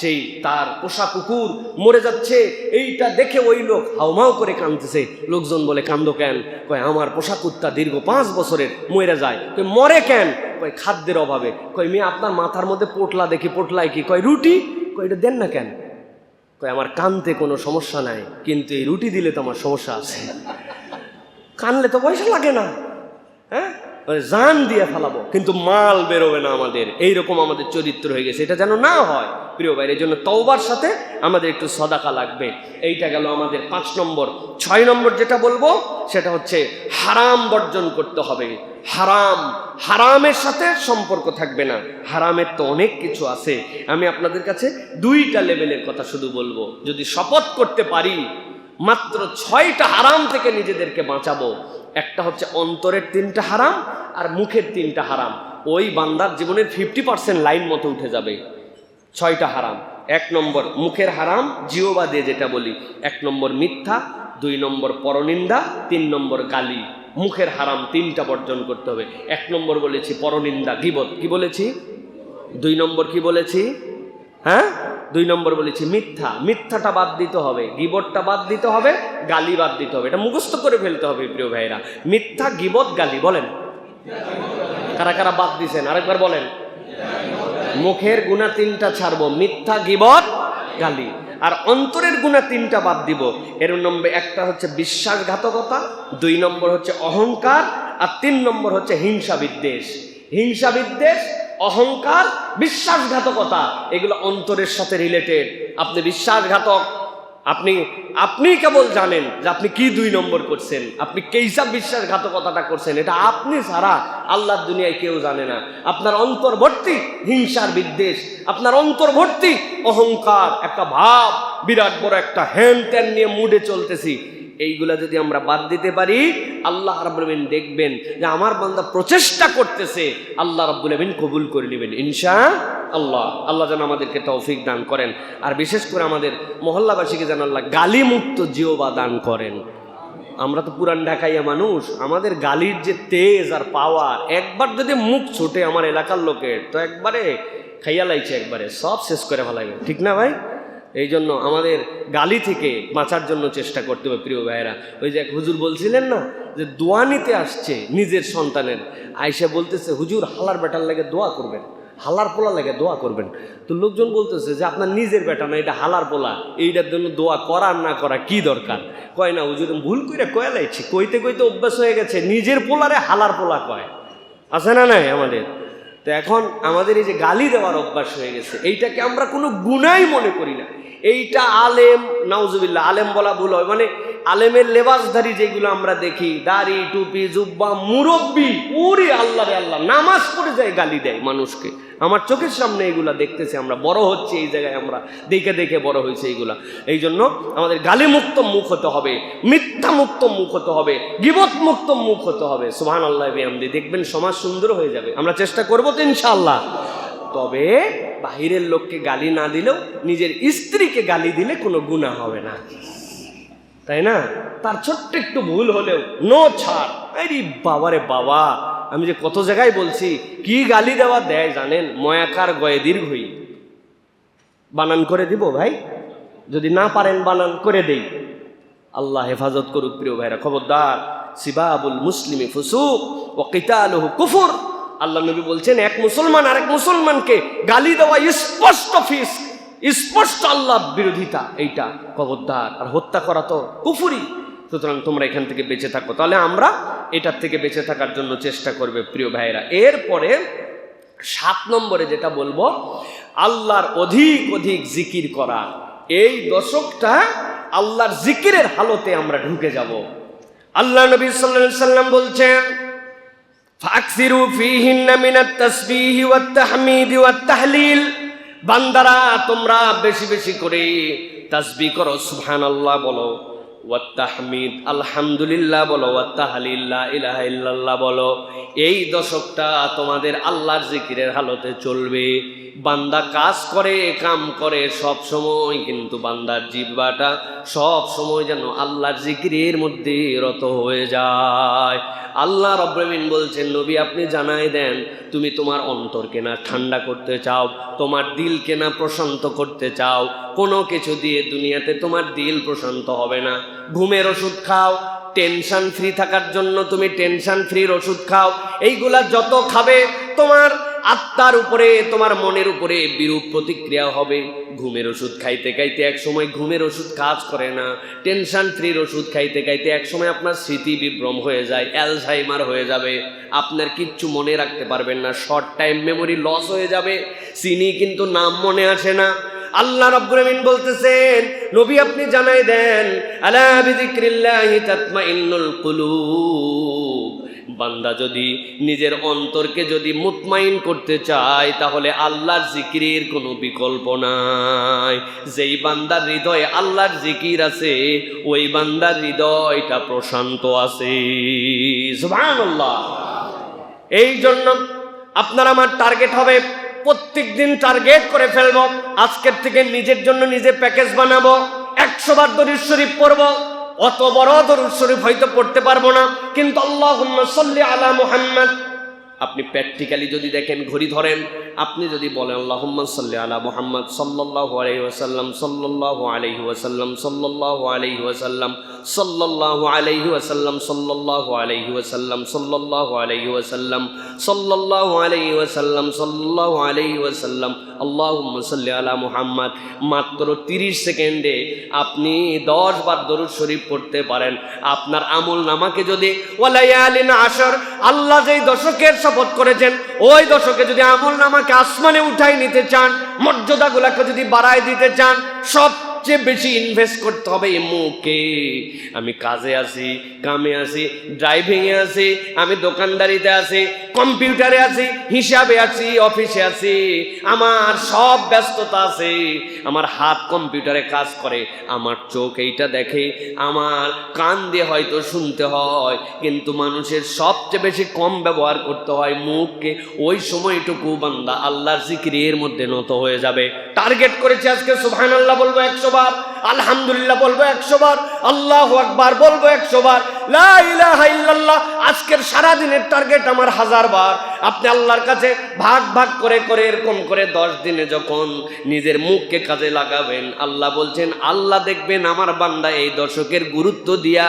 সেই তার পোষা কুকুর মরে যাচ্ছে, এইটা দেখে ওই লোক হাউমাউ করে কাঁদতেছে। লোকজন বলে কান্দো কেন? কয় আমার পোষা কুত্তা দীর্ঘ 5 বছরের মরে যায়। কয় মরে কেন? কয় খাদ্যের অভাবে। কয় মেয়ে আপনার মাথার মধ্যে পোটলা দেখি, পোটলায় কি? কয় রুটি। কয় এটা দেন না কেন? কয় আমার কানতে কোনো সমস্যা নাই, কিন্তু এই রুটি দিলে তো আমার সমস্যা আছে। কানলে তো পয়সা লাগে না, হ্যাঁ জান দিয়ে ফেলাবো, কিন্তু মাল বেরোবে না আমাদের। এইরকম আমাদের চরিত্র হয়ে গেছে, এটা যেন না হয় প্রিয় ভাই। এই জন্য তওবার সাথে আমাদের একটু সাদাকা লাগবে। এইটা গেল আমাদের 5 নম্বর। 6 নম্বর যেটা বলবো সেটা হচ্ছে হারাম বর্জন করতে হবে। হারামের সাথে সম্পর্ক থাকবে না। হারামের তো অনেক কিছু আছে, আমি আপনাদের কাছে 2টা লেভেলের কথা শুধু বলবো। যদি শপথ করতে পারি মাত্র 6টা হারাম থেকে নিজেদেরকে বাঁচাবো। একটা হচ্ছে অন্তরের 3টা হারাম আর মুখের 3টা হারাম, ওই বান্দার জীবনের 50% লাইন মতো উঠে যাবে। 6টা হারাম। 1 নম্বর মুখের হারাম, জিহ্বা দিয়ে যেটা বলি। 1 নম্বর মিথ্যা, 2 নম্বর পরনিন্দা, 3 নম্বর গালি। মুখের হারাম 3টা বর্জন করতে হবে। 1 নম্বর বলেছি পরনিন্দা, গীবত। কি বলেছি? 2 নম্বর কি বলেছি? হ্যাঁ 2 নম্বর বলেছি মিথ্যা। মিথ্যাটা বাদ দিতে হবে, গীবতটা বাদ দিতে হবে, গালি বাদ দিতে হবে। এটা মুখস্থ করে ফেলতে হবে প্রিয় ভাইরা। মিথ্যা, গীবত, গালি। বলেন কারা কারা বাদ দিছেন? আরেকবার বলেন। মুখের গুনাহ 3টা ছাড়বো, মিথ্যা, গীবত, গালি। আর অন্তরের গুনাহ 3টা বাদ দিব। এর নম্বর 1টা হচ্ছে বিশ্বাসঘাতকতা, 2 নম্বর হচ্ছে অহংকার, আর 3 নম্বর হচ্ছে হিংসা বিদ্বেষ। হিংসা বিদ্বেষ, অহংকার, বিশ্বাসঘাতকতা, এগুলো অন্তরের সাথে রিলেটেড। আপনি বিশ্বাসঘাতক, আপনি কেবল জানেন যে আপনি কি 2 নম্বর করছেন, আপনি কেইসব বিশ্বাসঘাতকতাটা করছেন, এটা আপনি ছাড়া আল্লাহর দুনিয়ায় কেউ জানে না। আপনার অন্তর্ভর্তি হিংসার বিদ্বেষ, আপনার অন্তর্ভর্তি অহংকার, একটা ভাব, বিরাট বড় একটা হ্যান ত্যান নিয়ে মুডে চলতেছি। এইগুলা যদি আমরা বাদ দিতে পারি, আল্লাহ রাব্বুল আমিন দেখবেন যে আমার বান্দা প্রচেষ্টা করতেছে, আল্লাহ রাব্বুল আমিন কবুল করে নেবেন ইনশাআল্লাহ। আল্লাহ যেন আমাদেরকে তৌফিক দান করেন। আর বিশেষ করে আমাদের মহল্লাবাসীকে যেন আল্লাহ গালি মুক্ত জিহ্বা দান করেন। আমরা তো পুরান ঢাকাইয়া মানুষ, আমাদের গালির যে তেজ আর পাওয়ার, একবার যদি মুখ ছুটে আমার এলাকার লোকের, তো একবারে খাইয়া লাইছে, একবারে সব শেষ করে ফেলাইবে, ঠিক না ভাই? এই জন্য আমাদের গালি থেকে বাঁচার জন্য চেষ্টা করতে হবে প্রিয় ভাইয়েরা। ওই যে এক হুজুর বলছিলেন না যে দোয়া নিতে আসছে নিজের সন্তানের, আয়সা বলতেছে হুজুর হালার বেটার লাগে দোয়া করবেন, হালার পোলা লাগে দোয়া করবেন। তো লোকজন বলতেছে যে আপনার নিজের বেটা না, এটা হালার পোলা, এইটার জন্য দোয়া করার না করা কি দরকার? কয় না হুজুর ভুল করে কয়ে লাইছি, কইতে কইতে অভ্যাস হয়ে গেছে, নিজের পোলারে হালার পোলা কয়, আছে না নাই আমাদের? তো এখন আমাদের এই যে গালি দেওয়ার অভ্যাস হয়ে গেছে, এইটাকে আমরা কোনো গুনাই মনে করি না। এইটা আলেম, নাউজুবিল্লাহ, আলেম বলা ভুল হয়, মানে আলেমের লেবাসধারী যেগুলো আমরা দেখি, দাড়ি টুপি জুব্বা মুরব্বি, ওরে আল্লাহ রে আল্লাহ, নামাজ পড়ে যায় গালি দেয় মানুষকে। আমার চোখের সামনে এগুলা দেখতেছি, আমরা বড় হচ্ছে এই জায়গায়, আমরা দেখে দেখে বড় হয়েছে এইগুলা। এই জন্য আমাদের গালি মুক্ত মুখ হতে হবে, মিথ্যা মুক্ত মুখ হতে হবে, গীবত মুক্ত মুখ হতে হবে। সুবহানাল্লাহ বিহামদি, দেখবেন সমাজ সুন্দর হয়ে যাবে। আমরা চেষ্টা করবো তো ইনশাআল্লাহ। তবে বাহিরের লোককে গালি না দিলেও নিজের স্ত্রীকে গালি দিলে কোনো গুনাহ হবে না, তাই না? তার ছোট্ট একটু ভুল হলেও নো ছাড়। আরে বাবারে বাবা, আমি যে কত জায়গায় বলছি কি গালি দেওয়া দেয় জানেন? ময়াকার গয়ে দীর্ঘই, বানান করে দিব ভাই, যদি না পারেন বানান করে দেই, আল্লাহ হেফাজত করুক প্রিয় ভাইরা। খবরদার, সিবাবুল মুসলিমি ফুসুক ওয়া কিতালুহু কুফর। আল্লাহ নবী বলছেন এক মুসলমান আরেক মুসলমানকে গালি দেওয়া স্পষ্ট ফিস্ক, স্পষ্ট আল্লাহ বিরোধিতা, এইটা খবরদার। আর হত্যা করা তো কুফরি। সুতরাং তোমরা এখান থেকে বেঁচে থাকো। তাহলে আমরা এটার থেকে বেঁচে থাকার জন্য চেষ্টা করবে প্রিয় ভাইরা। এরপরে 7 নম্বরে যেটা বলবো, আল্লাহর অধিক অধিক জিকির করা। এই দশকটা আল্লাহর জিকিরের হালতে আমরা ঢুকে যাব। আল্লাহ নবী সাল্লাল্লাহু আলাইহি ওয়াসাল্লাম বলছেন, ফাকসিরু ফীহিন্না মিনাত তাসবিহি ওয়াত তাহমিদি ওয়াত তাহলিল। বান্দারা তোমরা বেশি বেশি করে তাসবিহ করো, সুবহানাল্লাহ বলো, ওয়াত তাহমিদ আলহামদুলিল্লাহ বলো, ওয়াত তাহলিল লা ইলাহা ইল্লাল্লাহ বলো। এই দশকটা তোমাদের আল্লাহর জিকিরের হালতে চলবে। বান্দা কাজ করে, কাম করে সব সময়, কিন্তু বান্দার জিহ্বাটা সব সময় যেন আল্লাহর জিকিরের মধ্যে রত হয়ে যায়। আল্লাহ রাব্বুল আমিন বলছেন, নবী আপনি জানাই দেন, তুমি তোমার অন্তরকে না ঠান্ডা করতে চাও, তোমার দিলকে না প্রশান্ত করতে চাও, কোনো কিছু দিয়ে দুনিয়াতে তোমার দিল প্রশান্ত হবে না। ঘুমের ওষুধ খাও, টেনশন ফ্রি থাকার জন্য তুমি টেনশন ফ্রির ওষুধ খাও। এইগুলা যত খাবে তোমার আত্মার উপরে, তোমার মনের উপরে বিরূপ প্রতিক্রিয়া হবে। ঘুমের ওষুধ খাইতে খাইতে এক সময় ঘুমের ওষুধ কাজ করে না, টেনশন ফ্রির ওষুধ খাইতে খাইতে এক সময় আপনার স্মৃতি বিভ্রম হয়ে যায়, অ্যালঝাইমার হয়ে যাবে, আপনার কিচ্ছু মনে রাখতে পারবেন না, শর্ট টাইম মেমোরি লস হয়ে যাবে, চিনি কিন্তু নাম মনে আসে না। আল্লাহ রাব্বুল আমিন বলতেছেন, নবী আপনি জানাই দেন, আলা বিযিকরিল্লাহি তাতমাইন্নুল কুলুব। বান্দা যদি নিজের অন্তরকে যদি মুতমাইন করতে চায়, তাহলে আল্লাহর জিকিরের কোনো বিকল্প নাই। যেই বান্দার হৃদয়ে আল্লাহর জিকির আছে, ওই বান্দার হৃদয়টা প্রশান্ত আছে। সুবহানাল্লাহ। এই জন্য আপনার আমার টার্গেট হবে, প্রত্যেক দিন টার্গেট করে ফেলবো, আজকের থেকে নিজের জন্য নিজে প্যাকেজ বানাবো, 100 বার দরুদ শরীফ পড়বো। অত বড় দরুদ শরীফ হয়তো পড়তে পারবো না, কিন্তু আল্লাহুম্মা সাল্লি আলা মুহাম্মদ। আপনি প্র্যাকটিক্যালি যদি দেখেন, ঘড়ি ধরেন, আপনি যদি বলেন আল্লাহুম্মা সাল্লি আলা মুহাম্মদ সাল্লাল্লাহু আলাইহি ওয়াসাল্লাম, সাল্লাল্লাহু আলাইহি ওয়াসাল্লাম, সাল্লাল্লাহু আলাইহি ওয়াসাল্লাম, সাল্লাল্লাহু আলাইহি ওয়াসাল্লাম, সাল্লাল্লাহু আলাইহি ওয়াসাল্লাম, সাল্লাল্লাহু আলাইহি ওয়াসাল্লাম, সাল্লাল্লাহু আলাইহি ওয়াসাল্লাম, সাল্লাল্লাহু আলাইহি ওয়াসাল্লাম, আল্লাহুম্মা সাল্লি আলা মুহাম্মদ। মাত্র 30 সেকেন্ডে আপনি 10 বার দরুদ শরীফ পড়তে পারেন। আপনার আমল নামাকে যদি ওয়ালায়ালিন আশর, আল্লাহ যেই দশকের শপথ করেছেন, ওই দশকে যদি আমল নামাকে আসমানে উঠাই নিতে চান, মর্যাদাগুলোকে যদি বাড়ায় দিতে চান, সবচেয়ে বেশি ইনভেস্ট করতে হবে এই মুখে। আমি কাজে আছি, কামে আছি, ড্রাইভিংয়ে আছি, আমি দোকানদারিতে আছি, কম্পিউটারে আছি, হিসাবে আছি, অফিসে আছি, আমার সব ব্যস্ততা আছে, আমার হাত কম্পিউটারে কাজ করে, আমার চোখ এইটা দেখে, আমার কান দিয়ে হয়তো শুনতে হয়, কিন্তু মানুষের সবচেয়ে বেশি কম ব্যবহার করতে হয় মুখকে। ওই সময়টুকু বান্দা আল্লাহর জিকিরের মধ্যে নত হয়ে যাবে। টার্গেট করেছে আজকে সুবহানাল্লাহ বলবো 100 বার, আলহামদুলিল্লাহ বলবো 100 বার, আল্লাহু আকবার বলবো 100 বার, লা ইলাহা ইল্লাল্লাহ। আজকের সারা দিনের টার্গেট আমার 1000 বার। আপনি আল্লাহর কাছে ভাগ ভাগ করে করে এরকম করে 10 দিনে যখন নিজের মুখকে কাজে লাগাবেন, আল্লাহ বলছেন, আল্লাহ দেখবেন আমার বান্দা এই দশকের গুরুত্ব দিয়া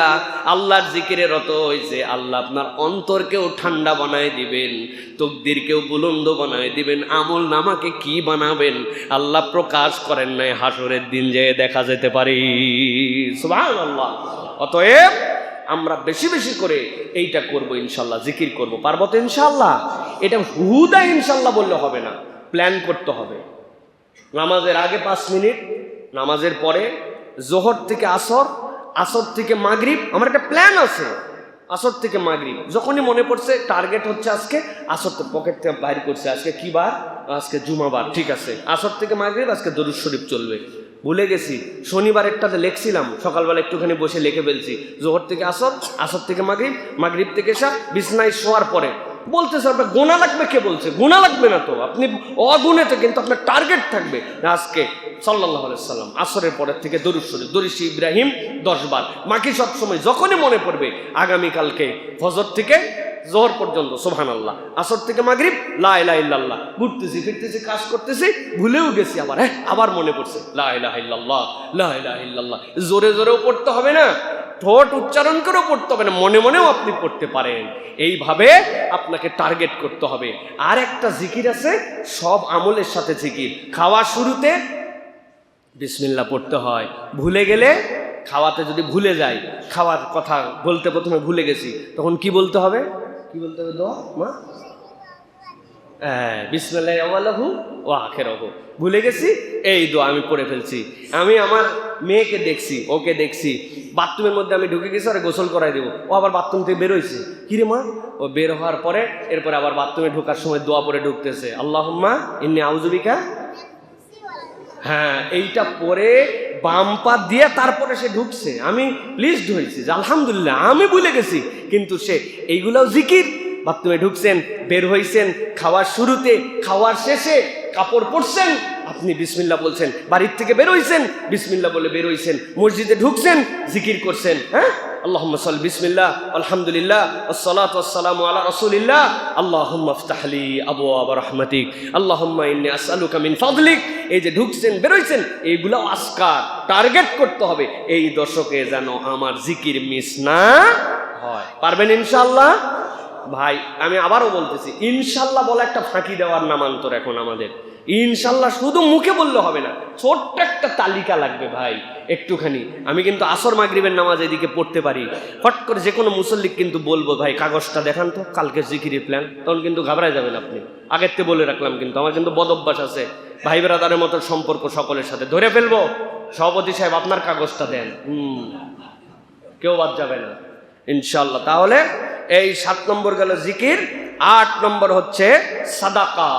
আল্লাহর জিকিরে রত হয়েছে। আল্লাহ আপনার অন্তরকেও ঠান্ডা বানায় দিবেন, তকদিরকেও বুলন্দ বানায় দিবেন, আমল নামাকে কি বানাবেন আল্লাহ প্রকাশ করেন নাই, হাসরের দিন যেয়ে দেখা যেতে পারি। সুবহানাল্লাহ। অতএব আমরা বেশি বেশি করে এইটা করব ইনশাল্লাহ, জিকির করব। পারবো তো ইনশাল্লাহ? এটা হুদা ইনশাল্লাহ বললে হবে না, প্ল্যান করতে হবে। নামাজের আগে 5 মিনিট, নামাজের পরে, জোহর থেকে আসর, আসর থেকে মাগরিব। আমার একটা প্ল্যান আছে, আসর থেকে মাগরিব। যখনই মনে পড়ছে টার্গেট হচ্ছে আজকে আসর, তো পকেট থেকে বাইর করছে, আজকে কি বার? আজকে জুমাবার, ঠিক আছে, আসর থেকে মাগরিব আজকে দরুদ শরীফ চলবে। ভুলে গেছি, শনিবারেরটাতে লিখছিলাম, সকালবেলা একটুখানি বসে লিখে ফেলছি, জোহর থেকে আসর, আসর থেকে মাগরিব, মাগরিব থেকে এশা, বিছনায় শোয়ার পরে। বলতেছে আপনার গোনা লাগবে, কে বলছে? গোনা লাগবে না তো, আপনি অগুনেতে, কিন্তু আপনার টার্গেট থাকবে আজকে সাল্লাল্লাহু আলাইহি সাল্লাম আসরের পরের থেকে দরুদ শরীফ, দরুদ ইব্রাহিম 10 বার। বাকি সব সময় যখনই মনে পড়বে, আগামীকালকে ফজর থেকে জোহর পর্যন্ত সুবহানাল্লাহ, আসর থেকে মাগরিব লা ইলাহা ইল্লাল্লাহ। ঘুরতেছি ফিরতেছি, কাজ করতেছি, ভুলেও গেছি, আবার মনে পড়ছে লা ইলাহা ইল্লাল্লাহ, লা ইলাহা ইল্লাল্লাহ। জোরে জোরেও পড়তে হবে না, ঠোঁট উচ্চারণ করেও পড়তে হবে না, মনে মনেও আপনি পড়তে পারেন। এইভাবে আপনাকে টার্গেট করতে হবে। আর একটা জিকির আছে, সব আমলের সাথে জিকির। খাওয়ার শুরুতে বিসমিল্লাহ পড়তে হয়। ভুলে গেলে, খাওয়াতে যদি ভুলে যাই, খাওয়ার কথা বলতে প্রথমে ভুলে গেছি, তখন কি বলতে হবে? কি বলতে হবে? দোয়া মা, বিসমিল্লাহি আওয়ালাহু ওয়া আখিরাহু। ভুলে গেছি, এই দোয়া আমি পড়ে ফেলছি। আমি আমার মেয়েকে দেখছি, ওকে দেখছি, বাথরুমের মধ্যে আমি ঢুকে গেছি, আরে গোসল করাই দেবো, ও আবার বাথরুম থেকে বেরোইছে। কিরে মা? ও বের হওয়ার পরে এরপরে আবার বাথরুমে ঢোকার সময় দোয়া পড়ে ঢুকতেছে, আল্লাহুম্মা ইন্নী আউযু বিকা। হ্যাঁ, এইটা পরে বাম পা দিয়ে তারপরে সে ঢুকছে। আমি প্লিজড হয়েছি যে আলহামদুলিল্লাহ, আমি ভুলে গেছি, কিন্তু সে এইগুলাও জিকির। বাথরুমে ঢুকছেন, বের হইছেন, খাওয়ার শুরুতে, খাওয়ার শেষে, কাপড় পরছেন, আপনি বিসমিল্লাহ বলছেন, বাড়ির থেকে বের হইছেন, বিসমিল্লাহ বলে বের হইছেন, মসজিদে ঢুকছেন, জিকির করছেন। হ্যাঁ, আল্লাহুম্মা সাল্লি বিসমিল্লাহ আলহামদুলিল্লাহ ওয়াসসালাতু ওয়াসসালামু আলা রাসূলিল্লাহ আল্লাহুম্মা ইফতাহ লি আবওয়াব রাহমাতিক আল্লাহুম্মা ইন্নী আসআলুকা মিন ফাদলিক। এই যে ঢুকছেন, বের হইছেন, এইগুলো আজকার। টার্গেট করতে হবে এই দশকে যেন আমার জিকির মিস না হয়। পারবেন ইনশাআল্লাহ? ভাই আমি আবারও বলতেছি, ইনশাল্লাহ বলা একটা ফাঁকি দেওয়ার নামান্তর এখন আমাদের। ইনশাল্লাহ শুধু মুখে বললে হবে না, ছোট্ট একটা তালিকা লাগবে ভাই, একটুখানি। আমি কিন্তু আসর মাগরিবের নামাজ এদিকে পড়তে পারি, হট করে যে কোনো মুসল্লিক কিন্তু বলবো, ভাই কাগজটা দেখান তো, কালকে জিকিরের প্ল্যান। তখন কিন্তু ঘাবড়ায় যাবেন আপনি, আগের থেকে বলে রাখলাম। কিন্তু আমার কিন্তু বদ অভ্যাস আছে, ভাই বেরাদারের মতো সম্পর্ক সকলের সাথে ধরে ফেলবো। সভাপতি সাহেব আপনার কাগজটা দেন, কেউ বাদ যাবে না ইনশাল্লাহ। তাহলে এই 7 নম্বর গেল জিকির। 8 নম্বর হচ্ছে সাদাকা,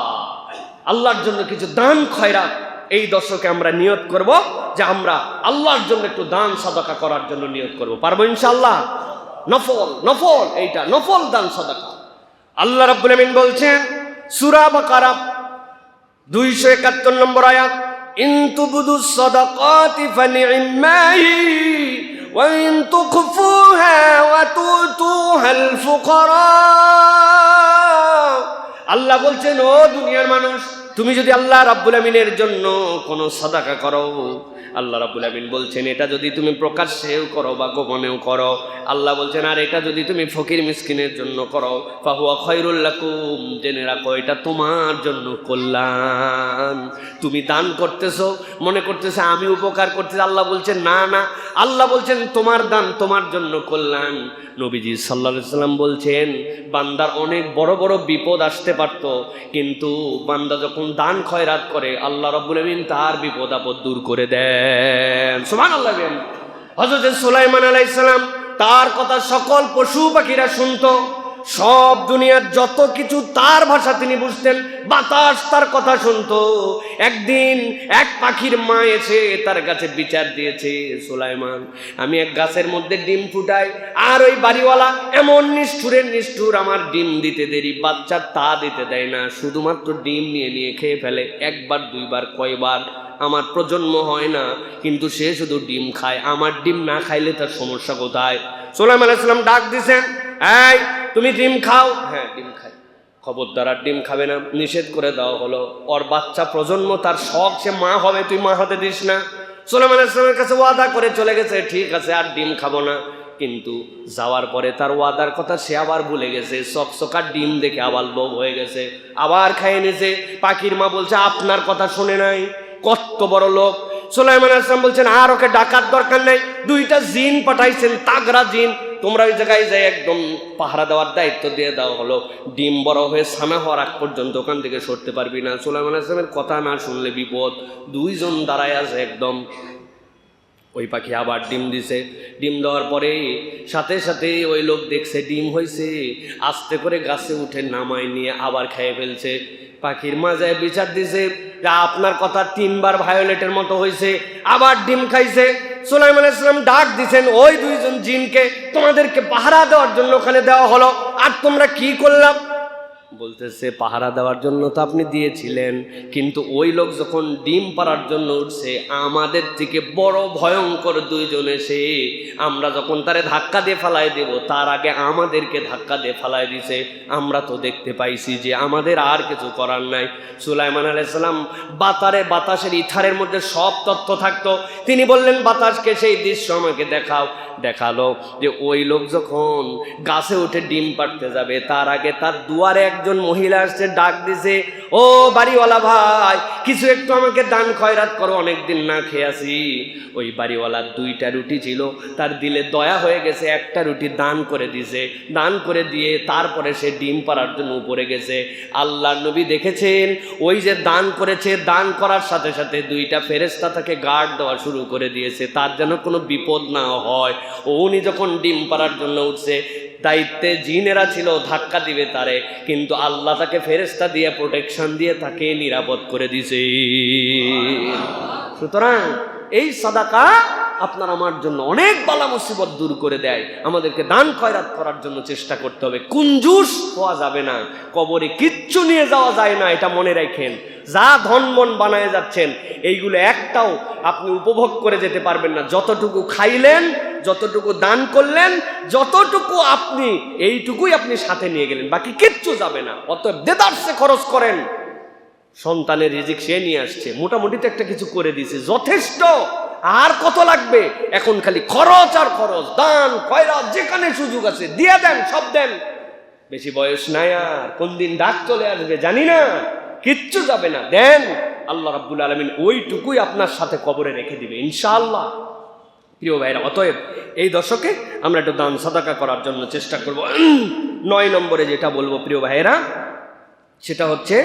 আল্লাহর জন্য কিছু দান খয়রাত। এই দশকে আমরা নিয়ত করব যে আমরা আল্লাহর জন্য একটু দান সাদাকা করার জন্য নিয়ত করব। পারবো ইনশাআল্লাহ? নফল, নফল, এইটা নফল দান সাদাকা। আল্লাহ রাব্বুল আমিন বলছেন সূরা বাকারা 271 নম্বর আয়াত, ইন তুবদুস সাদাকাতি ফানি'মাহি ওয়া ইন তুখফুহা ওয়া তুতুহাল ফুকারা। আল্লাহ বলছেন, ও দুনিয়ার মানুষ, তুমি যদি আল্লাহ রাব্বুল আমিনের জন্য কোনো সাদাকা করো, আল্লাহ রাব্বুল আমিন বলছেন এটা যদি তুমি প্রকাশ্যেও করো বা গোপনেও করো, আল্লাহ বলছেন আর এটা যদি তুমি ফকির মিসকিনের জন্য করো, ফাহুয়া খায়রুল লাকুম, জেনে রাখো এটা তোমার জন্য কল্যাণ। তুমি দান করতেছো, মনে করতেছে আমি উপকার করতেছি, আল্লাহ বলছেন না না, আল্লাহ বলছেন তোমার দান তোমার জন্য কল্যাণ। নবীজি সাল্লাল্লাহু আলাইহি সাল্লাম বলছেন বান্দার অনেক বড় বড় বিপদ আসতে পারত, কিন্তু বান্দা যখন দান খয়রাত করে আল্লাহ রাব্বুল আমিন তার বিপদ আপদ দূর করে দেন। সুবহানাল্লাহ। হযরত সুলাইমান আলাইহিস সালাম, তার কথা সকল পশু পাখিরা শুনতো, সব দুনিয়ার যত কিছু তার ভাষা তিনি বুঝতেন, বাতাস তার কথা শুনতো। একদিন এক পাখির মা এসে তার কাছে বিচার দিয়েছে, সুলাইমান আমি এক গাছের মধ্যে ডিম ফুটাই, আর ওই বাড়িওয়ালা এমন নিষ্ঠুরের নিষ্ঠুর, আমার ডিম দিতে দেরি, বাচ্চা তা দিতে দেয় না, শুধুমাত্র ডিম নিয়ে নিয়ে খেয়ে ফেলে। একবার দুইবার কয়বার আমার প্রজন্ম হয় না, কিন্তু সে শুধু ডিম খায়, আমার ডিম না খাইলে তার সমস্যা কোথায়? সুলাইমান আলাইহিস সালাম ডাক দিছেন, এই তুমি ডিম খাও? হ্যাঁ ডিম খাই। খবরদার আর ডিম খাবে না, নিষেধ করে দেওয়া হলো। ওর বাচ্চা প্রজন্ম, তার শখ সে মা হবে, তুই মা হতে দিস না। সুলাইমান আলাইহিস সালামের কাছে ওয়াদা করে চলে গেছে, ঠিক আছে আর ডিম খাবো না। কিন্তু যাওয়ার পরে তার ওয়াদার কথা সে আবার ভুলে গেছে। চকচকা ডিম দেখে আবার লোভ হয়ে গেছে, আবার খাইয়ে নিয়েছে। পাখির মা বলছে আপনার কথা শুনে নাই, কত বড় লোক। সুলাইমান আলাইহিস সালাম বলছেন আর ওকে ডাকার দরকার নেই, দুইটা জিন পাঠাইছেন, তাগড়া জিন, তোমরা ওই জায়গায় যাই একদম পাহারা দেওয়ার দায়িত্ব দিয়ে দেওয়া হলো। ডিম বড় হয়ে সামা হওয়ার আগ পর্যন্ত ওখান থেকে সরতে পারবি না। সুলাইমান আলাইহিস সালামের কথা না শুনলে বিপদ। দুইজন দাঁড়ায় আছে একদম। ওই পাখি আবার ডিম দিছে। ডিম দেওয়ার পরে সাথে সাথে ওই লোক দেখছে ডিম হয়েছে, আস্তে করে গাছে উঠে নামায় নিয়ে আবার খেয়ে ফেলছে। পাখির মা যায় বিচার দিছে, আপনার কথা 3 বার ভায়োলেটের মতো হয়েছে, আবার ডিম খাইছে। সুলাইমান আলাইহিস সালাম ডাক দিছেন ওই দুইজন জিনকে, তোমাদেরকে পাহারা দেওয়ার জন্য ওখানে দেওয়া হলো, আর তোমরা কি করলাম? বলতেছে পাহারা দেওয়ার জন্য তো আপনি দিয়েছিলেন, কিন্তু ওই লোক যখন ডিম পাড়ার জন্য উঠছে, আমাদের থেকে বড় ভয়ঙ্কর দুইজন এসে আমরা যখন তারে ধাক্কা দিয়ে ফালাই দেব, তার আগে আমাদেরকে ধাক্কা দিয়ে ফালাই দিছে। আমরা তো দেখতে পাইছি যে আমাদের আর কিছু করার নাই। সুলাইমান আলাইহিস সালাম বাতাসের ইথারের মধ্যে সব তথ্য থাকতো। তিনি বললেন বাতাসকে সেই দৃশ্য আমাকে দেখাও। দেখালো যে ওই লোক যখন গাছে উঠে ডিম পাড়তে যাবে, তার আগে তার দুয়ারে একজন মহিলা আসছে, ডাক দিছে, ও বাড়িওয়ালা ভাই, কিছু একটু আমাকে দান খয়রাত করো, অনেকদিন না খেয়ে আছি। ওই বাড়িওয়ালার 2টা রুটি ছিল, তার দিলে দয়া হয়ে গেছে, একটা রুটি দান করে দিছে। দান করে দিয়ে তারপরে সে ডিম পাড়ার জন্য উপরে গেছে। আল্লাহর নবী দেখেছেন ওই যে দান করেছে, দান করার সাথে সাথে 2টা ফেরেশতা তাকে গার্ড দেওয়া শুরু করে দিয়েছে, তার যেন কোনো বিপদ না হয়। উনি যখন ডিম পাড়ার জন্য উঠছে, দায়িত্বে জিনেরা ছিল ধাক্কা দিবে তারে, কিন্তু আল্লাহ তাকে ফেরেশতা দিয়ে প্রোটেকশন দিয়ে তাকে নিরাপদ করে দিয়েছে। সুতরাং এই সাদাকা আপনার আমার জন্য অনেক বালা মুসিবত দূর করে দেয়। আমাদেরকে দান খয়রাত করার জন্য চেষ্টা করতে হবে, কুঞ্জুস হওয়া যাবে না। কবরে কিচ্ছু নিয়ে যাওয়া যায় না, এটা মনে রাখেন। যা ধন মন বানায় যাচ্ছেন, এইগুলো একটাও আপনি উপভোগ করে যেতে পারবেন না। যতটুকু খাইলেন, যতটুকু দান করলেন, যতটুকু আপনি, এইটুকুই আপনি সাথে নিয়ে গেলেন, বাকি কিচ্ছু যাবে না। অতএব দেদারসে খরচ করেন। সন্তানের রিজিক সে নিয়ে আসছে, মোটামুটি তো একটা কিছু করে দিয়েছে, যথেষ্ট। আর কত লাগবে? এখন খালি খরচ আর খরচ, দান খয়রাত যেখানে সুযোগ আছে দিয়ে দেন, সব দেন। বেশি বয়স নাই, আর কোন দিন ডাক চলে আসবে জানি না, কিচ্ছু যাবে না, দেন। আল্লাহ রাব্বুল আলামিন ওইটুকুই আপনার সাথে কবরে রেখে দিবে ইনশাআল্লাহ। প্রিয় ভাইরা, অতএব এই দশকে আমরা একটু দান সাদাকা করার জন্য চেষ্টা করব। 9 নম্বরে যেটা বলবো প্রিয় ভাইরা, সেটা হচ্ছে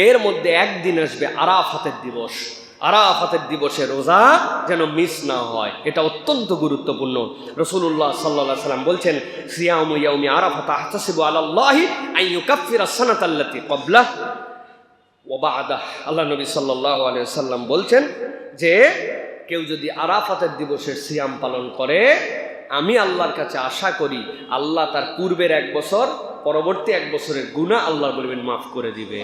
এর মধ্যে একদিন আসবে আরাফাতের দিবস। আরাফাতের দিবসে রোজা যেন মিস না হয়, এটা অত্যন্ত গুরুত্বপূর্ণ। রাসূলুল্লাহ সাল্লাল্লাহু আলাইহি ওয়াসাল্লাম বলছেন, সিয়ামু ইয়াউমি আরাফাতা আহতাসিবু আলাল্লাহি আন ইউকাফিরা সানাতাল্লাতী ক্বাবলাহ ওয়া বা'দাহ। আল্লাহ নবী সাল্লাল্লাহু আলাইহি ওয়াসাল্লাম বলছেন যে কেউ যদি আরাফাতের দিবসের সিয়াম পালন করে, আমি আল্লাহর কাছে আশা করি আল্লাহ তার পূর্বের 1 বছর, পরবর্তী 1 বছরের গুনাহ আল্লাহ বলবেন মাফ করে দিবে।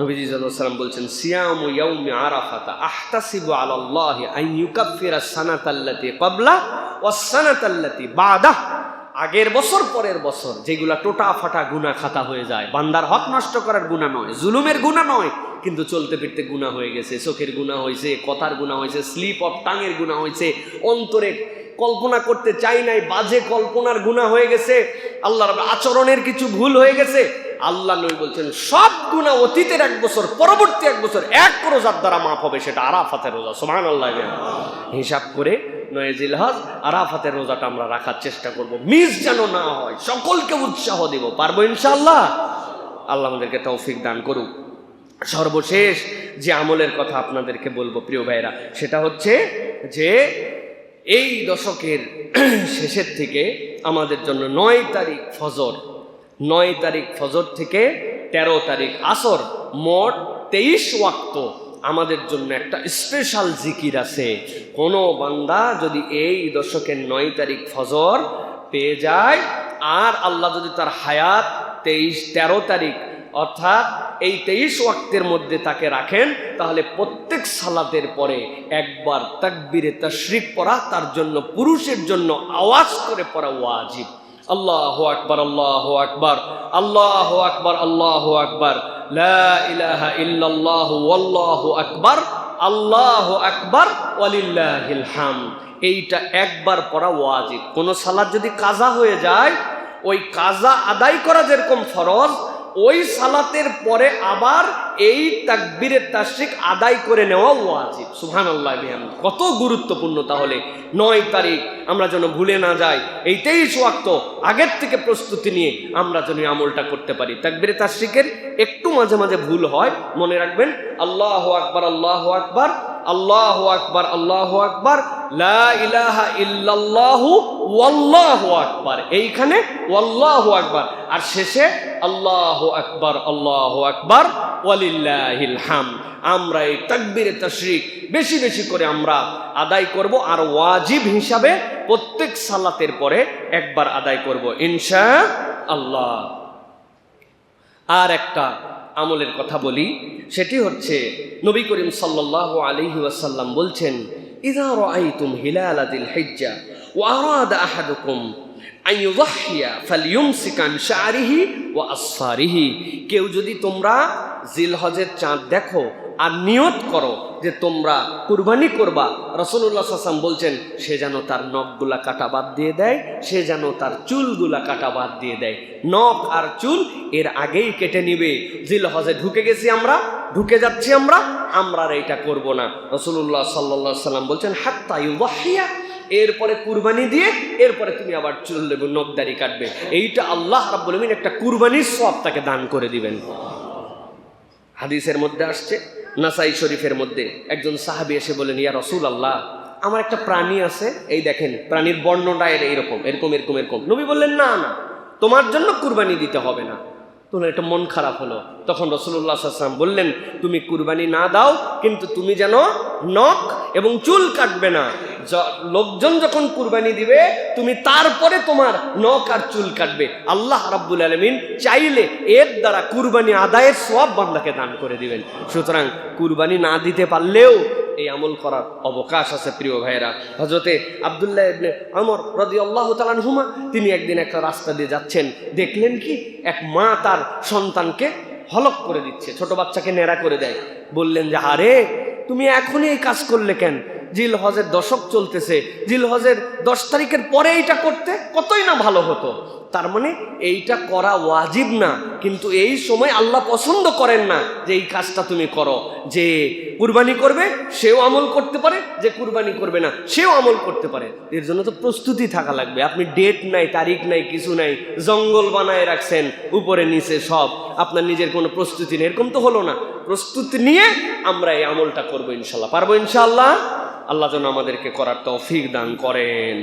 নবীজি সাল্লাল্লাহু আলাইহি ওয়াসাল্লাম বলছেন, সিয়ামু ইয়াউমি আরাফাতা আহতাসিবু আলাল্লাহি আন ইউকাফিরা সানাতাল্লাতী ক্বাবলা ওয়াস সানাতাল্লাতী বা'দাহ। আগের বছর পরের বছর যেগুলা টোটা ফাটা গুনাহ খাতা হয়ে যায়, বান্দার হক নষ্ট করার গুনাহ নয়, জুলুমের গুনাহ নয়, কিন্তু চলতে ফিরতে গুনাহ হয়ে গেছে, চোখের গুনাহ হয়েছে, কথার গুনাহ হয়েছে, স্লিপ অফ টাঙের গুনাহ হয়েছে, অন্তরে কল্পনা করতে চাই নাই বাজে কল্পনার গুনাহ হয়ে গেছে, আল্লাহর আচরণের কিছু ভুল হয়ে গেছে। আল্লাহ নবী বলছেন সব গুনাহ অতীতের 1 বছর, পরবর্তী 1 বছর এক রোজার দ্বারা মাফ হবে, সেটা আরাফাতের রোজা। সুবহানাল্লাহ। হিসাব করে 9 জিলহজ আরাফাতের রোজাটা আমরা রাখার চেষ্টা করব, মিস যেন না হয়। সকলকে উৎসাহ দেব, পারবো ইনশাআল্লাহ। আল্লাহ আমাদেরকে তৌফিক দান করুক। সর্বশেষ যে আমলের কথা আপনাদেরকে বলবো প্রিয় ভাইরা, সেটা হচ্ছে যে এই দশকের শেষের থেকে আমাদের জন্য 9 তারিখ ফজর, 9 তারিখ ফজর থেকে 13 তারিখ আসর, মোট 23 ওয়াক্ত আমাদের জন্য একটা স্পেশাল জিকির আছে। কোনো বান্দা যদি এই দশকের 9 তারিখ ফজর পেয়ে যায়, আর আল্লাহ যদি তার হায়াত 13 তারিখ অর্থাৎ এই 23 ওয়াক্তের মধ্যে তাকে রাখেন, তাহলে প্রত্যেক সালাতের পরে একবার তাকবীরে তাশরিক পড়া তার জন্য, পুরুষের জন্য আওয়াজ করে পড়া ওয়াজিব। আল্লাহু আকবার, আল্লাহু আকবার, আল্লাহু আকবার, আল্লাহু আকবার, লা ইলাহা ইল্লাল্লাহু ওয়াল্লাহু আকবার, আল্লাহু আকবার ওয়ালিল্লাহিল হামদ। এইটা একবার পড়া ওয়াজিব। কোন সালাত যদি কাজা হয়ে যায়, ওই কাজা আদায় করা যেরকম ফরজ, ওই সালাতের পরে আবার এই তাকবীরে তাশরিক আদায় করে নেওয়া ওয়াজিব। সুবহানাল্লাহ বিহামদি। কত গুরুত্বপূর্ণ! তাহলে 9 তারিখ আমরা যেন ভুলে না যাই, এই 23 ওয়াক্ত আগের থেকে প্রস্তুতি নিয়ে আমরা যেন আমলটা করতে পারি। তাকবীরে তাশরিকের একটু মাঝে মাঝে ভুল হয়, মনে রাখবেন আল্লাহু আকবার, আল্লাহু আকবার, আল্লাহু আকবার, আল্লাহু আকবার, লা ইলাহা ইল্লাল্লাহু ওয়াল্লাহু আকবার। এইখানে ওয়াল্লাহু আকবার, আর শেষে আল্লাহু আকবার, আল্লাহু আকবার ওয়ালিল্লাহিল হামদ। আমরা এই তাকবীরে তাশরিক বেশি বেশি করে আমরা আদায় করব, আর ওয়াজিব হিসাবে প্রত্যেক সালাতের পরে একবার আদায় করব ইনশাআল্লাহ। আর একটা আমলের কথা বলি, সেটি হচ্ছে নবী করিম সাল্লাল্লাহু আলাইহি ওয়াসাল্লাম বলছেন, ইযা রাআইতুম হিলাল যিল হিজ্জা ওয়া আরাদা আহাদুকুম আন ইউযহিয়া ফালইউমসিক আন শা'রিহি ওয়া আসফারিহি। কেউ যদি তোমরা জিলহজের চাঁদ দেখো আর নিয়ত করো যে তোমরা কুরবানি করবা, রাসূলুল্লাহ সাল্লাল্লাহু আলাইহি ওয়াসাল্লাম বলছেন সে যেন তার নখগুলা কাটা বাদ দিয়ে দেয়, সে যেন তার চুলগুলা কাটা বাদ দিয়ে দেয়। নখ আর চুল এর আগেই কেটে নিবে। জিলহজে ঢুকে গেছি আমরা, ঢুকে যাচ্ছি আমরা আর এইটা করব না। রাসূলুল্লাহ সাল্লাল্লাহু আলাইহি ওয়াসাল্লাম বলছেন হাত্তা ইউযহিয়া, এরপরে কুরবানি দিয়ে এরপরে তুমি আবার চুল এবং নখদাড়ি কাটবে। এইটা আল্লাহ রাব্বুল আলামিন একটা কুরবানির সওয়াব তাকে দান করে দিবেন। হাদিসের মধ্যে আসছে, নাসাই শরীফের মধ্যে, একজন সাহাবী এসে বলেন, ইয়া রাসূলুল্লাহ, আমার একটা প্রাণী আছে, এই দেখেন প্রাণীর বর্ণটা এরকম এরকম এরকম এরকম। নবী বললেন, না না, তোমার জন্য কুরবানি দিতে হবে না। তোমার একটা মন খারাপ হলো। তখন রাসূলুল্লাহ সাল্লাল্লাহু আলাইহি ওয়াসাল্লাম বললেন, তুমি কুরবানি না দাও, কিন্তু তুমি যেন নখ এবং চুল কাটবে না। লোকজন যখন কুরবানি দিবে তুমি তারপরে তোমার নখ আর চুল কাটবে। আল্লাহ রাব্বুল আলামিন চাইলে এর দ্বারা কুরবানি আদায়ের সওয়াব বান্দাকে দান করে দিবেন। সুতরাং কুরবানি না দিতে পারলেও এই আমল করার অবকাশ আছে প্রিয় ভাইয়েরা। হযরতে আব্দুল্লাহ ইবনে ওমর রাদিয়াল্লাহু তাআলা আনহুমা, তিনি একদিন একটা রাস্তা দিয়ে যাচ্ছেন, দেখলেন কি এক মা তার সন্তানকে হলক করে দিচ্ছে, ছোট বাচ্চাকে নেড়া করে দেয়। বললেন যে, আরে তুমি এখনই এই কাজ করলে কেন? জিলহজের দশক চলতেছে, জিলহজের 10 তারিখের পরে এইটা করতে কতই না ভালো হতো। তার মানে এইটা করা ওয়াজিব না, কিন্তু এই সময় আল্লাহ পছন্দ করেন না যে এই কাজটা তুমি করো। যে কুরবানি করবে সেও আমল করতে পারে, যে কুরবানি করবে না সেও আমল করতে পারে। এর জন্য তো প্রস্তুতি থাকা লাগবে। আপনি ডেট নাই, তারিখ নাই, কিছু নাই, জঙ্গল বানায় রাখছেন উপরে নিচে সব, আপনার নিজের কোনো প্রস্তুতি নেই, এরকম তো হলো না। প্রস্তুতি নিয়ে আমরা এই আমলটা করবো ইনশাল্লাহ, পারবো ইনশাআল্লাহ। আল্লাহ যেন আমাদেরকে করার তৌফিক দান করেন।